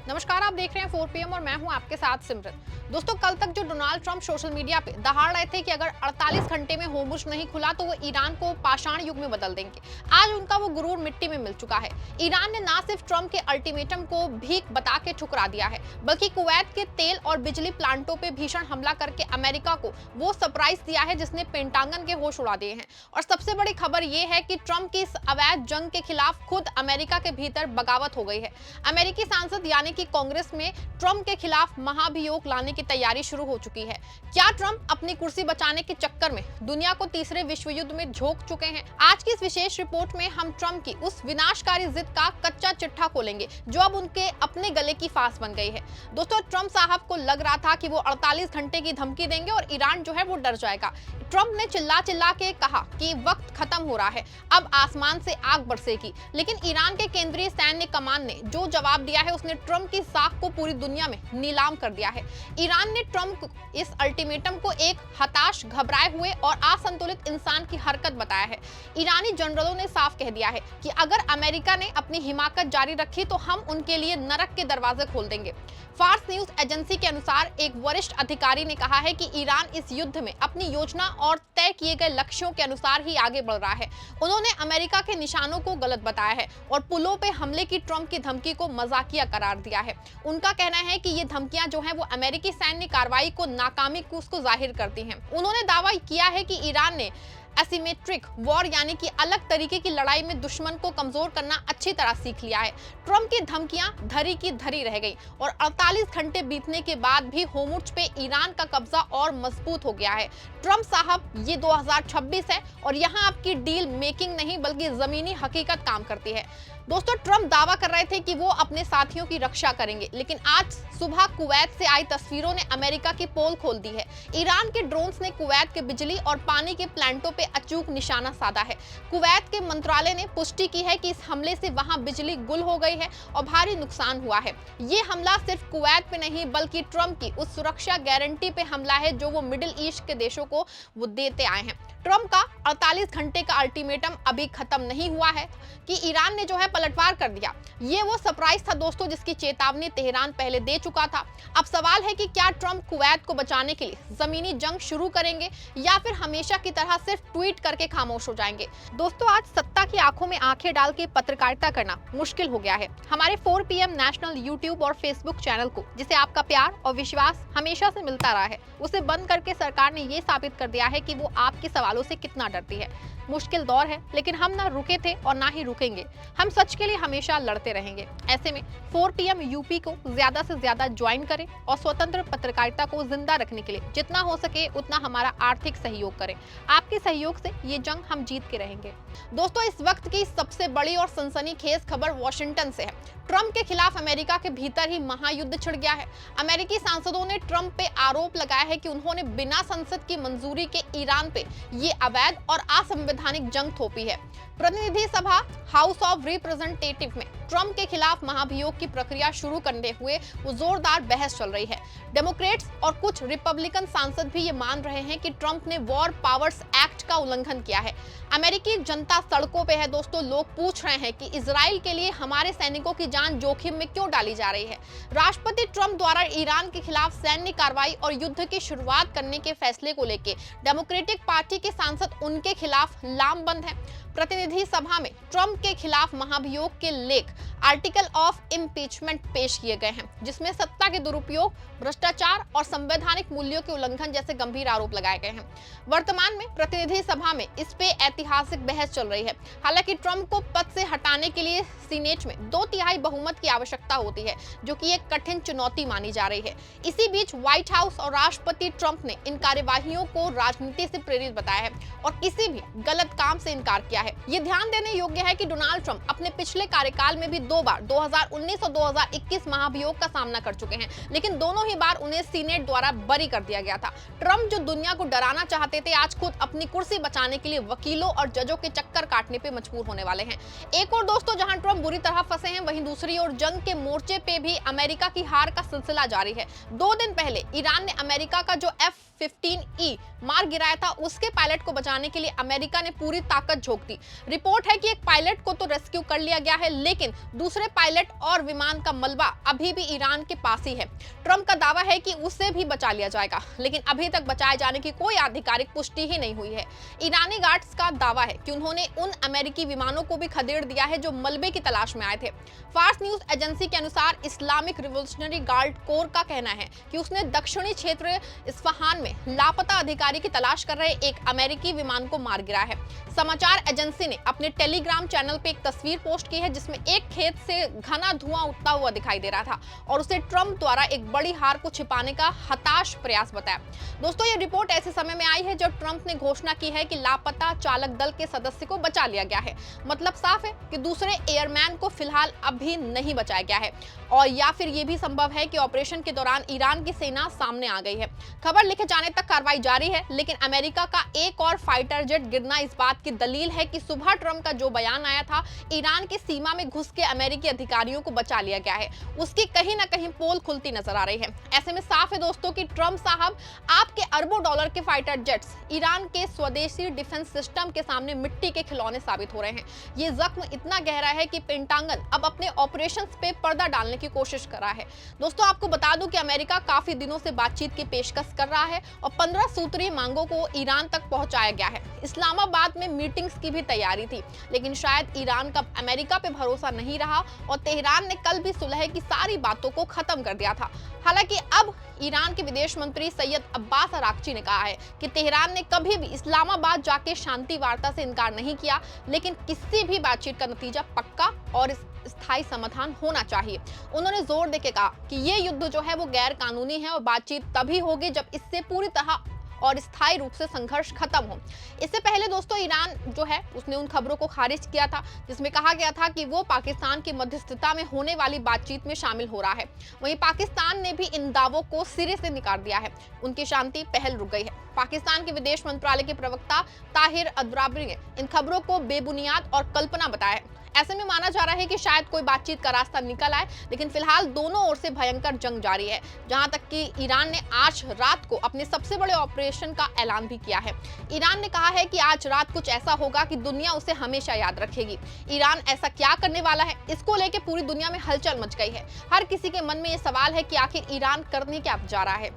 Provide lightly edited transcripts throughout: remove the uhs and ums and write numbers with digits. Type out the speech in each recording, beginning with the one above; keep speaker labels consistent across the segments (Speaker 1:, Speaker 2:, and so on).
Speaker 1: नमस्कार, आप देख रहे हैं 4 PM और मैं हूं आपके साथ सिमरन। दोस्तों, कल तक जो डोनाल्ड ट्रंप सोशल मीडिया पे दहाड़ रहे थे कि अगर 48 घंटे में होर्मुज़ नहीं खुला तो वो ईरान को पाषाण युग में बदल देंगे, आज उनका वो गुरूर मिट्टी में मिल चुका है। ईरान ने ना सिर्फ ट्रंप के अल्टीमेटम को भीख बता के ठुकरा दिया है, बल्कि कुवैत के तेल और बिजली प्लांटों पे भीषण हमला करके अमेरिका को वो सरप्राइज दिया है जिसने पेंटागन के होश उड़ा दिए हैं। और सबसे बड़ी खबर ये है कि ट्रंप की इस अवैध जंग के खिलाफ खुद अमेरिका के भीतर बगावत हो गई है। अमेरिकी सांसद यानी कि कांग्रेस में ट्रंप के खिलाफ महाभियोग लाने की तैयारी शुरू हो चुकी है। क्या ट्रंप अपनी कुर्सी बचाने के चक्कर में दुनिया को तीसरे विश्व युद्ध में झोंक चुके हैं? आज की इस विशेष रिपोर्ट में हम ट्रंप की उस विनाशकारी जिद का कच्चा चिट्ठा खोलेंगे जो अब उनके अपने गले की फांस बन गई है। दोस्तों, ट्रंप साहब को लग रहा था कि वो 48 घंटे की धमकी देंगे और ईरान जो है वो डर जाएगा। ट्रंप ने चिल्ला चिल्ला के कहा कि वक्त खत्म हो रहा है, अब आसमान से आग बरसेगी। लेकिन ईरान के केंद्रीय सैन्य कमान ने जो जवाब दिया है उसने ट्रंप की साख को पूरी दुनिया में नीलाम कर दिया है। ईरान ने ट्रंप इस अल्टीमेटम को एक हताश, घबराए हुए और असंतुलित इंसान की हरकत बताया है। ईरानी जनरलों ने साफ कह दिया है कि अगर अमेरिका ने अपनी हिमाकत जारी रखी तो हम उनके लिए नरक के दरवाजे खोल देंगे। फार्स न्यूज एजेंसी के अनुसार एक वरिष्ठ अधिकारी ने कहा है कि ईरान इस युद्ध में अपनी योजना और तय किए गए लक्ष्यों के अनुसार ही आगे बढ़ रहा है। उन्होंने अमेरिका के निशानों को गलत बताया है और पुलों पे हमले की ट्रंप की धमकी को मजाकिया करार दिया है। उनका कहना है कि ये धमकियां जो हैं वो अमेरिकी सैन्य कार्रवाई को नाकामी को जाहिर करती हैं। उन्होंने दावा किया है कि ईरान ने एसिमेट्रिक वॉर यानी कि अलग तरीके की लड़ाई में दुश्मन को कमजोर करना अच्छी तरह सीख लिया है। ट्रंप की धमकियां धरी की धरी रह गई और 48 घंटे बीतने के बाद भी होर्मुज़ पे ईरान का कब्जा और मजबूत हो गया है। ट्रंप साहब, ये 2026 है और यहाँ आपकी डील मेकिंग नहीं बल्कि जमीनी हकीकत काम करती है। दोस्तों, ट्रंप दावा कर रहे थे कि वो अपने साथियों की रक्षा करेंगे, लेकिन आज सुबह कुवैत से आई तस्वीरों ने अमेरिका की पोल खोल दी है। ईरान के ड्रोन्स ने कुवैत के बिजली और पानी के प्लांटों पे अचूक निशाना साधा है। कुवैत के मंत्रालय ने पुष्टि की है कि इस हमले से वहां बिजली गुल हो गई है और भारी नुकसान हुआ है। ये हमला सिर्फ कुवैत पे नहीं बल्कि ट्रंप की उस सुरक्षा गारंटी पे हमला है जो वो मिडिल ईस्ट के देशों को वो देते आए हैं। ट्रंप का 48 घंटे का अल्टीमेटम अभी खत्म नहीं हुआ है कि ईरान ने जो है पलटवार कर दिया। ये वो सरप्राइज था दोस्तों जिसकी चेतावनी तेहरान पहले दे चुका था। अब सवाल है कि क्या ट्रंप कुवैत को बचाने के लिए जमीनी जंग शुरू करेंगे या फिर हमेशा की तरह सिर्फ ट्वीट करके खामोश हो जाएंगे। दोस्तों, आज सत्ता की आंखों में आंखें डाल के पत्रकारिता करना मुश्किल हो गया है। हमारे 4 PM नेशनल यूट्यूब और फेसबुक चैनल को, जिसे आपका प्यार और विश्वास हमेशा से मिलता रहा है, उसे बंद करके सरकार ने ये साबित कर दिया है कि वो आपके सवालों से कितना डरती है। मुश्किल दौर है, लेकिन हम ना रुके थे और ना ही रुकेंगे। हम सच के लिए हमेशा लड़ते रहेंगे। ऐसे में 4 PM यूपी को ज्यादा से ज्यादा ज्वाइन करें और स्वतंत्र पत्रकारिता को जिंदा रखने के लिए जितना हो सके उतना हमारा आर्थिक सहयोग करें। आपके सहयोग से ये जंग हम जीत के रहेंगे। दोस्तों, इस वक्त की सबसे बड़ी और सनसनीखेज खबर वॉशिंगटन से है। ट्रंप के खिलाफ अमेरिका के भीतर ही महायुद्ध छिड़ गया है। अमेरिकी सांसदों ने ट्रंप पे आरोप लगाया है कि उन्होंने बिना संसद की मंजूरी के ईरान पे ये अवैध और असंवैधानिक जंग थोपी है। प्रतिनिधि सभा हाउस ऑफ रिप्रेजेंटेटिव में ट्रंप के खिलाफ महाभियोग की प्रक्रिया शुरू करने हुए वो जोरदार बहस चल रही है। डेमोक्रेट्स और कुछ रिपब्लिकन सांसद भी ये मान रहे हैं कि ट्रंप ने वॉर पावर्स एक्ट का उल्लंघन किया है। अमेरिकी जनता सड़कों पे है दोस्तों। लोग पूछ रहे हैं कि इजराइल के लिए हमारे सैनिकों की जान जोखिम में क्यों डाली जा रही है। राष्ट्रपति ट्रंप द्वारा ईरान के खिलाफ सैन्य कार्रवाई और युद्ध की शुरुआत करने के फैसले को लेकर डेमोक्रेटिक पार्टी के सांसद उनके खिलाफ लामबंद हैं। प्रतिनिधि सभा में ट्रंप के खिलाफ महाभियोग के लेख आर्टिकल ऑफ इम्पीचमेंट पेश किए गए हैं, जिसमें सत्ता के दुरुपयोग, भ्रष्टाचार और संवैधानिक मूल्यों के उल्लंघन जैसे गंभीर आरोप लगाए गए हैं। वर्तमान में प्रतिनिधि सभा में इस पे ऐतिहासिक बहस चल रही है। हालांकि ट्रंप को पद से हटाने के लिए सीनेट में 2/3 बहुमत की आवश्यकता होती है, जो कि एक कठिन चुनौती मानी जा रही है। इसी बीच व्हाइट हाउस और राष्ट्रपति ट्रंप ने इन कार्यवाहियों को राजनीति से प्रेरित बताया है और किसी भी गलत काम से इनकार किया है। ये ध्यान देने योग्य है कि डोनाल्ड ट्रंप अपने पिछले कार्यकाल में भी 2 बार 2019 और 2021 महाभियोग का सामना कर चुके हैं, लेकिन दोनों ही बार उन्हें सीनेट द्वारा बरी कर दिया गया था। ट्रंप जो दुनिया को डराना चाहते थे, आज खुद अपनी कुर्सी बचाने के लिए वकीलों और जजों के चक्कर काटने पे मजबूर होने वाले हैं। एक और दोस्तों, जहां ट्रंप बुरी तरह फंसे हैं, वहीं दूसरी ओर जंग के मोर्चे पे भी अमेरिका की हार का सिलसिला जारी है। 2 दिन पहले ईरान ने अमेरिका का जो F-15E मार गिराया था, उसके पायलट को बचाने के लिए अमेरिका ने पूरी ताकत झोंक दी। रिपोर्ट है कि एक पायलट को तो रेस्क्यू कर लिया गया है, लेकिन दूसरे पायलट और विमान का मलबा अभी भी ईरान के पास ही है। ट्रंप का दावा है कि उसे भी बचा लिया जाएगा, लेकिन अभी तक बचाए जाने की कोई आधिकारिक पुष्टि ही नहीं हुई है। ईरानी गार्ड्स का दावा है कि उन्होंने उन अमेरिकी विमानों को भी खदेड़ दिया है जो मलबे की तलाश में आए थे। फार्स न्यूज एजेंसी के अनुसार इस्लामिक रिवोल्यूशनरी गार्ड कोर का कहना है कि उसने दक्षिणी क्षेत्र इस्फहान में लापता अधिकारी की तलाश कर रहे एक अमेरिकी विमान को मार गिराया है। समाचार एजेंसी ने अपने टेलीग्राम चैनल पे एक तस्वीर पोस्ट की है जिसमें एक खेत से घना धुआं उठता हुआ दिखाई दे रहा था और उसे ट्रंप द्वारा एक बड़ी हार को छिपाने का हताश प्रयास बताया। दोस्तों, ये रिपोर्ट ऐसे समय में आई है जब ट्रंप ने घोषणा की है कि लापता चालक दल के सदस्य को बचा लिया गया है। मतलब साफ है कि दूसरे एयरमैन को फिलहाल अभी नहीं बचाया गया है, और या फिर ये भी संभव है कि ऑपरेशन के दौरान ईरान की सेना सामने आ गई है। खबर लिखे जाने तक कार्रवाई जारी है, लेकिन अमेरिका का एक और फाइटर जेट गिरना इस बात की दलील है कि सुबह ट्रंप का जो बयान आया था, ईरान की सीमा में घुस के अमेरिकी अधिकारियों को बचा लिया गया है, उसकी कहीं ना कहीं पोल खुलती नजर आ रही है। ऐसे में साफ है दोस्तों कि ट्रंप साहब आपके अरबों डॉलर के फाइटर जेट्स ईरान के स्वदेशी डिफेंस सिस्टम के सामने मिट्टी के खिलौने साबित हो रहे हैं। ये जख्म इतना गहरा है कि पेंटागन अब अपने ऑपरेशंस पे पर्दा डालने की कोशिश कर रहा है। दोस्तों, आपको बता दूं कि अमेरिका काफी दिनों से बातचीत की पेशकश कर रहा है और 15 सूत्रीय मांगों को ईरान तक पहुंचाया गया है। इस्लामाबाद में मीटिंग्स की भी तैयारी थी, लेकिन शायद ईरान का अमेरिका पे भरोसा नहीं रहा और तेहरान ने कल भी सुलह की सारी बातों को खत्म कर दिया था। हालांकि अब ईरान के विदेश मंत्री सैयद अब्बास अराक्ची ने कहा है कि तेहरान ने कभी भी इस्लामाबाद जाके शांति वार्ता से इनकार नहीं किया, लेकिन किसी भी बातचीत का नतीजा पक्का और स्थायी समाधान होना चाहिए। उन्होंने जोर देकर कहा कि ये युद्ध जो है वो गैर कानूनी है और बातचीत तभी होगी जब इससे पूरी तरह और स्थायी रूप से संघर्ष खत्म हो। इससे पहले दोस्तों, ईरान जो है उसने उन खबरों को खारिज किया था जिसमें कहा गया था कि वो पाकिस्तान की मध्यस्थता में होने वाली बातचीत में शामिल हो रहा है। वहीं पाकिस्तान ने भी इन दावों को सिरे से नकार दिया है। उनकी शांति पहल रुक गई है। पाकिस्तान के विदेश मंत्रालय के प्रवक्ता ताहिर अदराबरी ने इन खबरों को बेबुनियाद और कल्पना बताया है। ऐसे में माना जा रहा है कि शायद कोई बातचीत का रास्ता निकल आए, लेकिन फिलहाल दोनों ओर से भयंकर जंग जारी है, जहां तक कि ईरान ने आज रात को अपने सबसे बड़े ऑपरेशन का ऐलान भी किया है। ईरान ने कहा है कि आज रात कुछ ऐसा होगा कि दुनिया उसे हमेशा याद रखेगी। ईरान ऐसा क्या करने वाला है, इसको लेकर पूरी दुनिया में हलचल मच गई है। हर किसी के मन में ये सवाल है कि आखिर ईरान करने क्या जा रहा है।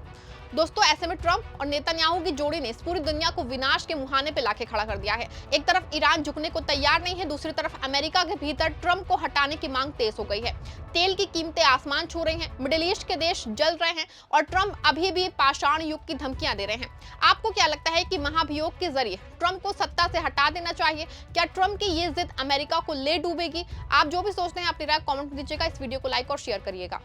Speaker 1: दोस्तों, ऐसे में ट्रंप और नेतन्याहू की जोड़ी ने इस पूरी दुनिया को विनाश के मुहाने पे लाके खड़ा कर दिया है। एक तरफ ईरान झुकने को तैयार नहीं है, दूसरी तरफ अमेरिका के भीतर ट्रंप को हटाने की मांग तेज हो गई है। तेल की कीमतें आसमान छू रही हैं, मिडिल ईस्ट के देश जल रहे हैं और ट्रंप अभी भी पाषाण युग की धमकियां दे रहे हैं। आपको क्या लगता है कि महाभियोग के जरिए ट्रंप को सत्ता से हटा देना चाहिए? क्या ट्रंप की ये जिद अमेरिका को ले डूबेगी? आप जो भी सोचते हैं अपनी राय कमेंट में दीजिएगा। इस वीडियो को लाइक और शेयर करिएगा।